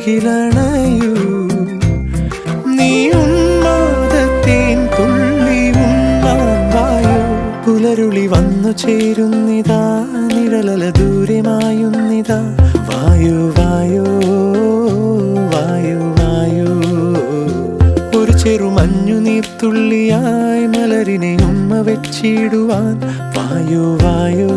അരികിലണയൂ നീ ഉന്മാദത്തേൻ തുള്ളി ഉണ്ണാൻ വായോ പുലരുളി വന്നു ചേരുന്നിതാ നിഴലല ദൂരമായുന്നിതാ വായോ വായോ വായോ വായോ ഒരു ചെറുമഞ്ഞു നീർത്തുള്ളിയായി മലരിനെ ഉമ്മ വെച്ചിടുവാൻ വായോ വായോ